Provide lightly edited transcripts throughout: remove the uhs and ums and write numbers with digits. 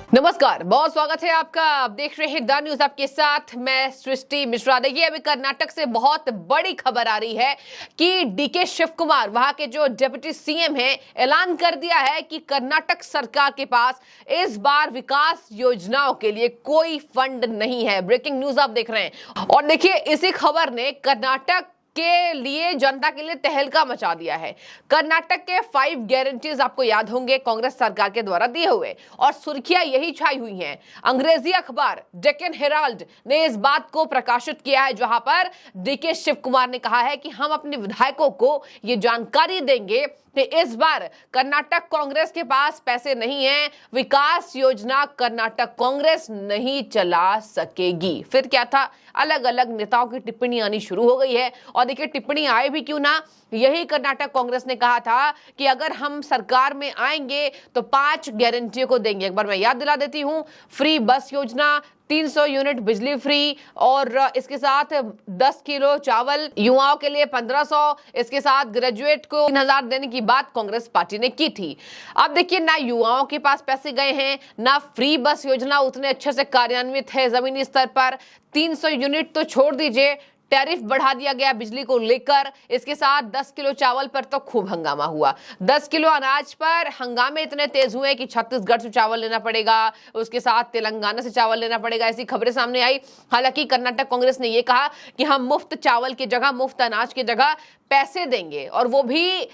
नमस्कार, बहुत स्वागत है आपका। आप देख रहे हैं द न्यूज, आपके साथ मैं सृष्टि मिश्रा। देखिए, अभी कर्नाटक से बहुत बड़ी खबर आ रही है कि डीके शिव कुमार, वहां के जो डिप्टी सीएम हैं, ऐलान कर दिया है कि कर्नाटक सरकार के पास इस बार विकास योजनाओं के लिए कोई फंड नहीं है। ब्रेकिंग न्यूज आप देख रहे हैं। और देखिए, इसी खबर ने कर्नाटक के लिए, जनता के लिए तहलका मचा दिया है। कर्नाटक के 5 गारंटीज आपको याद होंगे, कांग्रेस सरकार के द्वारा दिए हुए, और सुर्खियां यही छाई हुई हैं। अंग्रेजी अखबार डेक्कन हेराल्ड ने इस बात को प्रकाशित किया है, जहां पर डीके शिव कुमार ने कहा है कि हम अपने विधायकों को यह जानकारी देंगे कि इस बार कर्नाटक कांग्रेस के पास पैसे नहीं है, विकास योजना कर्नाटक कांग्रेस नहीं चला सकेगी। फिर क्या था, अलग अलग नेताओं की टिप्पणी आनी शुरू हो गई है। और देखिए, टिप्पणी आए भी क्यों ना, यही कर्नाटक कांग्रेस ने कहा था कि अगर हम सरकार में आएंगे तो 5 गारंटियों को देंगे। एक बार मैं याद दिला देती हूं, फ्री बस योजना, 300 यूनिट बिजली फ्री, और इसके साथ 10 किलो चावल, युवाओं के लिए 1500, इसके साथ ग्रेजुएट को 3000 देने की बात कांग्रेस पार्टी ने की थी। अब देखिए, ना युवाओं के पास पैसे गए हैं, ना फ्री बस योजना उतने अच्छे से कार्यान्वित है जमीनी स्तर पर। 300 यूनिट तो छोड़ दीजिए, टैरिफ बढ़ा दिया गया बिजली को लेकर। इसके साथ 10 किलो चावल पर तो खूब हंगामा हुआ। 10 किलो अनाज पर हंगामे इतने तेज हुए कि छत्तीसगढ़ से चावल लेना पड़ेगा, उसके साथ तेलंगाना से चावल लेना पड़ेगा, ऐसी खबरें सामने आई। हालांकि कर्नाटक कांग्रेस ने यह कहा कि हम मुफ्त चावल की जगह, मुफ्त अनाज की जगह पैसे देंगे, और वो भी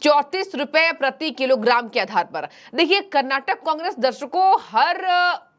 34 रुपए प्रति किलोग्राम के आधार पर। देखिए, कर्नाटक कांग्रेस दर्शकों हर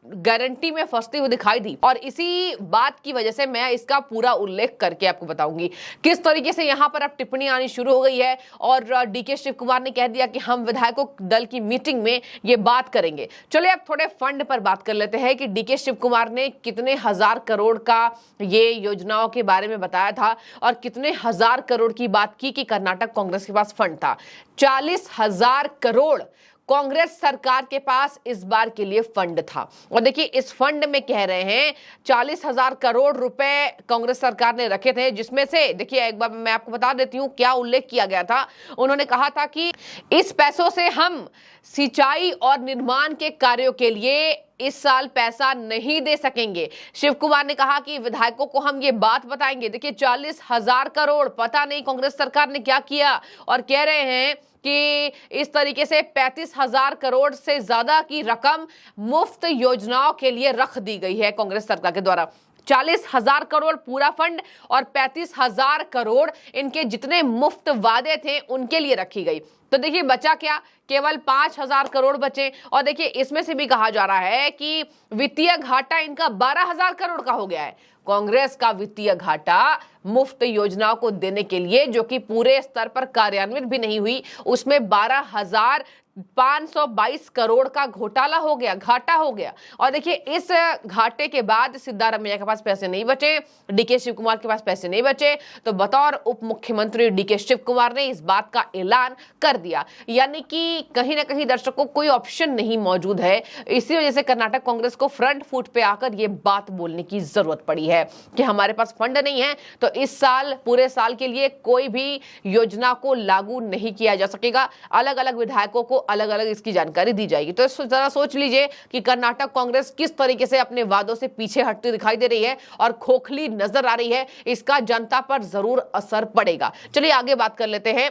गारंटी में फंसती हुई दिखाई दी, और इसी बात की वजह से मैं इसका पूरा उल्लेख करके आपको बताऊंगी किस तरीके से यहां पर अब टिप्पणी आनी शुरू हो गई है। और डीके शिव कुमार ने कह दिया कि हम विधायकों दल की मीटिंग में ये बात करेंगे। चलिए, अब थोड़े फंड पर बात कर लेते हैं कि डीके शिव कुमार ने कितने हजार करोड़ का ये योजनाओं के बारे में बताया था, और कितने हजार करोड़ की बात की कि कर्नाटक कांग्रेस के पास फंड था। 40,000 करोड़ कांग्रेस सरकार के पास इस बार के लिए फंड था। और देखिए, इस फंड में कह रहे हैं 40,000 करोड़ रुपए कांग्रेस सरकार ने रखे थे, जिसमें से देखिए, एक बार मैं आपको बता देती हूं क्या उल्लेख किया गया था। उन्होंने कहा था कि इस पैसों से हम सिंचाई और निर्माण के कार्यों के लिए इस साल पैसा नहीं दे सकेंगे। शिव कुमार ने कहा कि विधायकों को हम ये बात बताएंगे। देखिए, 40,000 करोड़, पता नहीं कांग्रेस सरकार ने क्या किया, और कह रहे हैं कि इस तरीके से 35,000 करोड़ से ज्यादा की रकम मुफ्त योजनाओं के लिए रख दी गई है कांग्रेस सरकार के द्वारा। 40,000 करोड़ पूरा फंड, और 35,000 करोड़ इनके जितने मुफ्त वादे थे उनके लिए रखी गई। तो देखिए, बचा क्या, केवल 5,000 करोड़ बचे। और देखिए, इसमें से भी कहा जा रहा है कि वित्तीय घाटा इनका 12,000 करोड़ का हो गया है। कांग्रेस का वित्तीय घाटा मुफ्त योजनाओं को देने के लिए, जो कि पूरे स्तर पर कार्यान्वित भी नहीं हुई, उसमें 12,522 करोड़ का घोटाला हो गया, घाटा हो गया। और देखिए, इस घाटे के बाद सिद्धारमैया के पास पैसे नहीं बचे, डीके शिव कुमार के पास पैसे नहीं बचे, तो बतौर उप मुख्यमंत्री डीके शिव कुमार ने इस बात का ऐलान कर दिया। यानी कि कहीं ना कहीं दर्शकों कोई ऑप्शन नहीं मौजूद है। इसी वजह से कर्नाटक कांग्रेस को फ्रंट फुट पे आकर यह बात बोलने की जरूरत पड़ी है कि हमारे पास फंड नहीं है, तो इस साल, पूरे साल के लिए कोई भी योजना को लागू नहीं किया जा सकेगा। अलग अलग विधायकों को अलग अलग इसकी जानकारी दी जाएगी। तो जरा सोच लीजिए कि कर्नाटक कांग्रेस किस तरीके से अपने वादों से पीछे हटती दिखाई दे रही है और खोखली नजर आ रही है। इसका जनता पर जरूर असर पड़ेगा। चलिए, आगे बात कर लेते हैं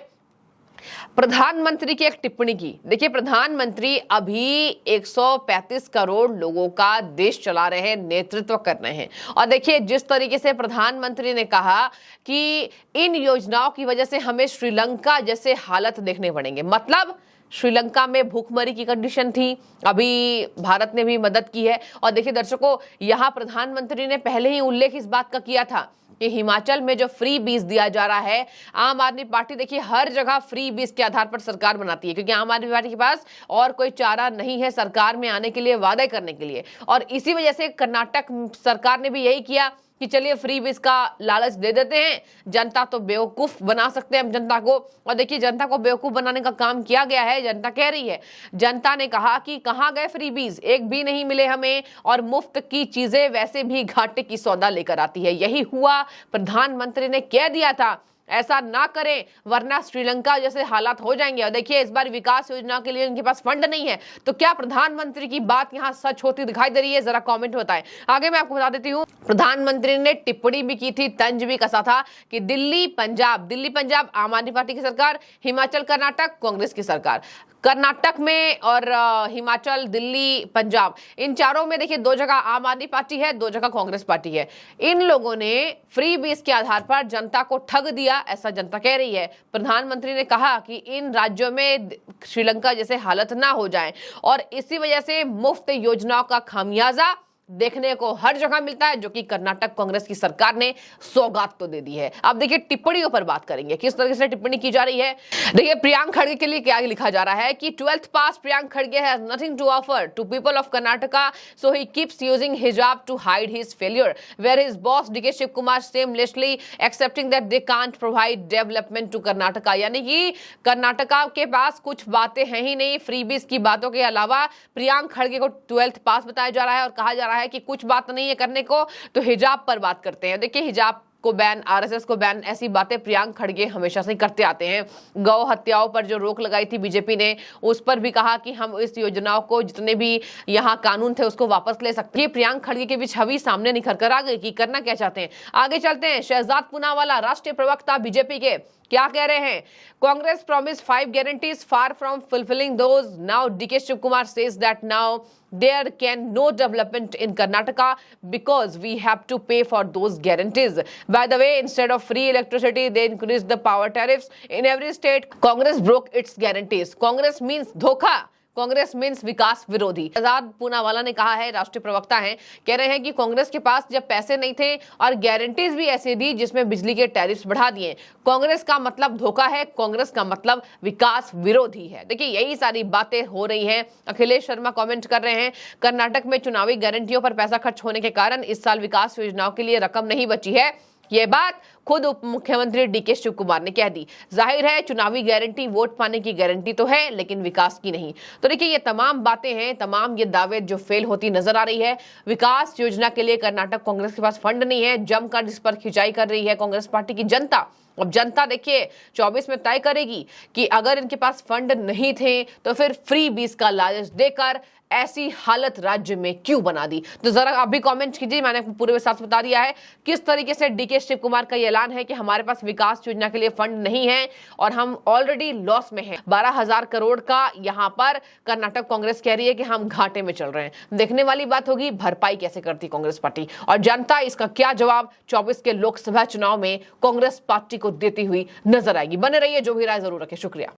प्रधानमंत्री की एक टिप्पणी की। देखिए, प्रधानमंत्री अभी 135 करोड़ लोगों का देश चला रहे हैं, नेतृत्व कर रहे हैं। और देखिए, जिस तरीके से प्रधानमंत्री ने कहा कि इन योजनाओं की वजह से हमें श्रीलंका जैसे हालत देखने पड़ेंगे। मतलब श्रीलंका में भूखमरी की कंडीशन थी, अभी भारत ने भी मदद की है। और देखिए दर्शकों, यहां प्रधानमंत्री ने पहले ही उल्लेख इस बात का किया था कि हिमाचल में जो फ्री बीज दिया जा रहा है, आम आदमी पार्टी देखिए हर जगह फ्री बीज के आधार पर सरकार बनाती है, क्योंकि आम आदमी पार्टी के पास और कोई चारा नहीं है सरकार में आने के लिए, वादे करने के लिए। और इसी वजह से कर्नाटक सरकार ने भी यही किया कि चलिए फ्री बीज का लालच दे देते हैं, जनता तो बेवकूफ बना सकते हैं हम जनता को। और देखिए, जनता को बेवकूफ बनाने का काम किया गया है। जनता कह रही है, जनता ने कहा कि कहां गए फ्री बीज, एक भी नहीं मिले हमें, और मुफ्त की चीजें वैसे भी घाटे की सौदा लेकर आती है। यही हुआ, प्रधानमंत्री ने कह दिया था ऐसा ना करें वरना श्रीलंका जैसे हालात हो जाएंगे। और देखिए इस बार विकास योजना के लिए इनके पास फंड नहीं है, तो क्या प्रधानमंत्री की बात यहां सच होती दिखाई दे रही है? जरा कमेंट में बताएं। आगे मैं आपको बता देती हूं, प्रधानमंत्री ने टिप्पणी भी की थी, तंज भी कसा था कि दिल्ली पंजाब आम आदमी पार्टी की सरकार, हिमाचल कर्नाटक कांग्रेस की सरकार। कर्नाटक में और हिमाचल, दिल्ली, पंजाब, इन चारों में देखिए 2 जगह आम आदमी पार्टी है, 2 जगह कांग्रेस पार्टी है। इन लोगों ने फ्री बीस के आधार पर जनता को ठग दिया, ऐसा जनता कह रही है। प्रधानमंत्री ने कहा कि इन राज्यों में श्रीलंका जैसे हालत ना हो जाए और इसी वजह से मुफ्त योजनाओं का खामियाजा देखने को हर जगह मिलता है, जो कि कर्नाटक कांग्रेस की सरकार ने सौगात तो दे दी है। अब देखिए टिप्पणियों पर बात करेंगे, किस तरीके से टिप्पणी की जा रही है। देखिए प्रियांक खड़गे के लिए क्या लिखा जा रहा है कि 12th पास प्रियांक खड़गे has nothing to offer to people of Karnataka, so he keeps using hijab to hide his failure, where his boss DK Shiv Kumar seamlessly accepting that they can't provide development to Karnataka. यानी कि कर्नाटका के पास कुछ बातें हैं ही नहीं, फ्रीबीज की बातों के अलावा प्रियांक खड़गे को 12th पास बताया जा रहा है और कहा जा रहा है कि कुछ बात नहीं है करने को, तो हिजाब पर बात करते हैं। देखिए हिजाब को बैन, आरएसएस को बैन, ऐसी बातें प्रियांक खड़गे हमेशा से करते आते हैं। गौ हत्याओं पर जो रोक लगाई थी बीजेपी ने, उस पर भी कहा कि हम इस योजनाओं को, जितने भी यहाँ कानून थे उसको वापस ले सकते हैं। प्रियांक खड़गे की भी छवि सामने निखर कर आ गई कि करना क्या चाहते हैं। आगे चलते हैं, शहजाद पूनावाला राष्ट्रीय प्रवक्ता बीजेपी के क्या कह रहे हैं। Congress promise 5 guarantees, far from fulfilling those. Now DK Shiv Kumar says that now there can no development in Karnataka because we have to pay for those guarantees. By the way, instead of free electricity, they increased the power tariffs in every state. Congress broke its guarantees. Congress means धोखा, Congress means विकास विरोधी। शहजाद पूनावाला ने कहा है, राष्ट्रीय प्रवक्ता हैं, कह रहे हैं कि कांग्रेस के पास जब पैसे नहीं थे और गारंटीज भी ऐसे दी जिसमें बिजली के टैरिफ्स बढ़ा दिए, कांग्रेस का मतलब धोखा है, कांग्रेस का मतलब विकास विरोधी है। देखिए यही सारी बातें हो रही हैं। अखिलेश शर्मा कमेंट कर रहे हैं, कर्नाटक में चुनावी गारंटियों पर पैसा खर्च होने के कारण इस साल विकास योजनाओं के लिए रकम नहीं बची है। ये बात खुद उप मुख्यमंत्री डीके शिव कुमार ने कह दी। जाहिर है चुनावी गारंटी वोट पाने की गारंटी तो है, लेकिन विकास की नहीं। तो देखिए ये तमाम बातें हैं, तमाम ये दावे जो फेल होती नजर आ रही है। विकास योजना के लिए कर्नाटक कांग्रेस के पास फंड नहीं है, जमकर इस पर खिंचाई कर रही है कांग्रेस पार्टी की जनता। अब जनता देखिए 24 में तय करेगी कि अगर इनके पास फंड नहीं थे तो फिर फ्री बीस का लालच देकर ऐसी हालत राज्य में क्यों बना दी। तो जरा अभी कमेंट कीजिए, मैंने आपको पूरे साथ बता दिया है किस तरीके से डीके शिव कुमार का ऐलान है कि हमारे पास विकास योजना के लिए फंड नहीं है और हम ऑलरेडी लॉस में हैं। 12,000 करोड़ का यहाँ पर कर्नाटक कांग्रेस कह रही है कि हम घाटे में चल रहे हैं। देखने वाली बात होगी भरपाई कैसे करती कांग्रेस पार्टी और जनता इसका क्या जवाब 24 के लोकसभा चुनाव में कांग्रेस पार्टी को देती हुई नजर आएगी। बने रहिए, जो भी राय जरूर रखें। शुक्रिया।